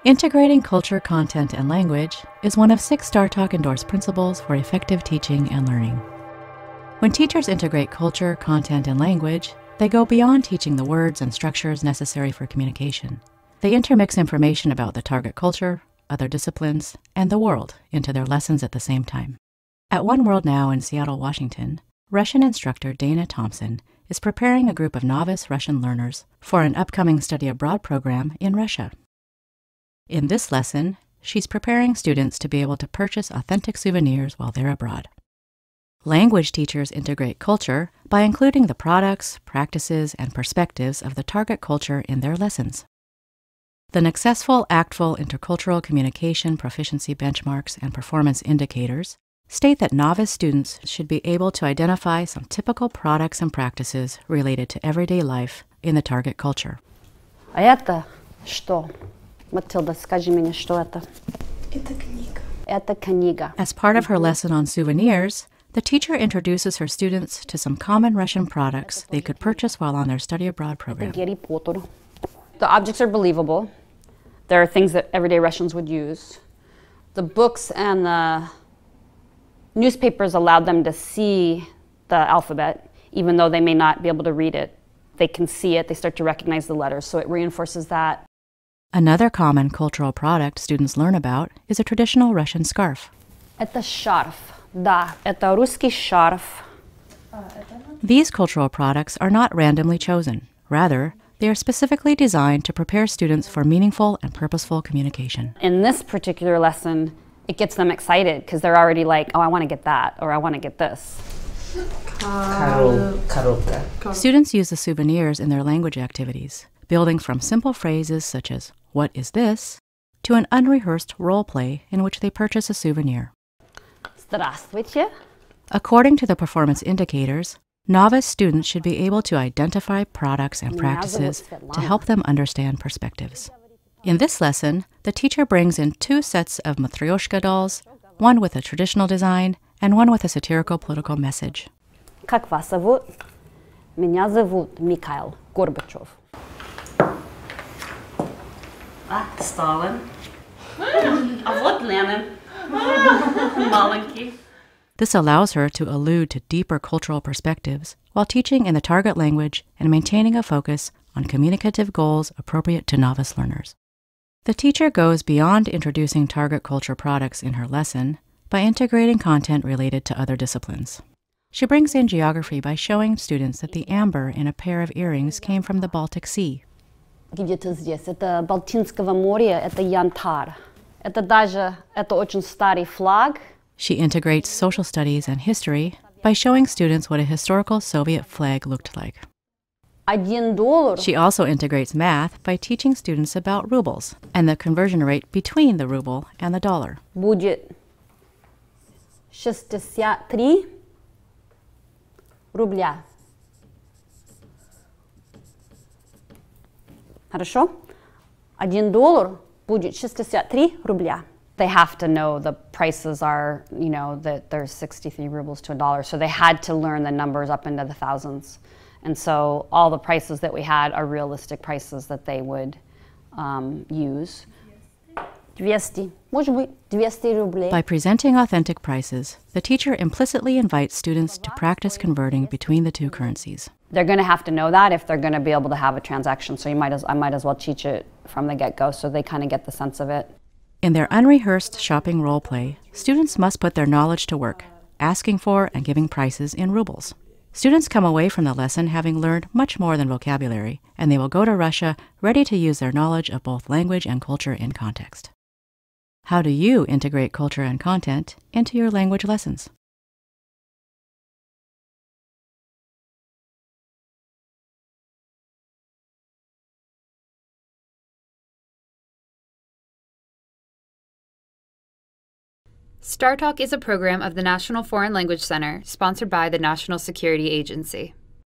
Integrating culture, content, and language is one of 6 StarTalk endorsed principles for effective teaching and learning. When teachers integrate culture, content, and language, they go beyond teaching the words and structures necessary for communication. They intermix information about the target culture, other disciplines, and the world into their lessons at the same time. At One World Now in Seattle, Washington, Russian instructor Dana Thompson is preparing a group of novice Russian learners for an upcoming study abroad program in Russia. In this lesson, she's preparing students to be able to purchase authentic souvenirs while they're abroad. Language teachers integrate culture by including the products, practices, and perspectives of the target culture in their lessons. The Successful ACTFL Intercultural Communication Proficiency Benchmarks and Performance Indicators state that novice students should be able to identify some typical products and practices related to everyday life in the target culture. А это что? Матильда, скажи мне, что это? Это книга. Это книга. As part of her lesson on souvenirs, the teacher introduces her students to some common Russian products they could purchase while on their study abroad program. Гарри Поттер. The objects are believable. There are things that everyday Russians would use. The books and the newspapers allowed them to see the alphabet, even though they may not be able to read it. They can see it, they start to recognize the letters, so it reinforces that. Another common cultural product students learn about is a traditional Russian scarf. Это шарф. Да, это русский шарф. These cultural products are not randomly chosen. Rather, they are specifically designed to prepare students for meaningful and purposeful communication. In this particular lesson, it gets them excited because they're already like, oh, I want to get that, or I want to get this. Students use the souvenirs in their language activities, building from simple phrases such as, "What is this?" to an unrehearsed role play in which they purchase a souvenir. Здравствуйте. According to the performance indicators, novice students should be able to identify products and practices to help them understand perspectives. In this lesson, the teacher brings in 2 sets of Matryoshka dolls, one with a traditional design and one with a satirical political message. Как вас зовут? Меня зовут Михаил Горбачев. А, Сталин. А вот Ленин. Маленький. This allows her to allude to deeper cultural perspectives while teaching in the target language and maintaining a focus on communicative goals appropriate to novice learners. The teacher goes beyond introducing target culture products in her lesson by integrating content related to other disciplines. She brings in geography by showing students that the amber in a pair of earrings came from the Baltic Sea. Где-то здесь. Это Балтийского моря, это янтарь. Это очень старый флаг. She integrates social studies and history by showing students what a historical Soviet flag looked like. $1. She also integrates math by teaching students about rubles and the conversion rate between the ruble and the dollar. Будет 63 рубля. Хорошо? $1 будет 63 рубля. They have to know the prices are, that there's 63 rubles to $1. So they had to learn the numbers up into the thousands. And so all the prices that we had are realistic prices that they would use. 200. Может быть, 200 рублей. By presenting authentic prices, the teacher implicitly invites students to practice converting between the 2 currencies. They're going to have to know that if they're going to be able to have a transaction. So I might as well teach it from the get-go so they kind of get the sense of it. In their unrehearsed shopping role play, students must put their knowledge to work, asking for and giving prices in rubles. Students come away from the lesson having learned much more than vocabulary, and they will go to Russia ready to use their knowledge of both language and culture in context. How do you integrate culture and content into your language lessons? StarTalk is a program of the National Foreign Language Center, sponsored by the National Security Agency.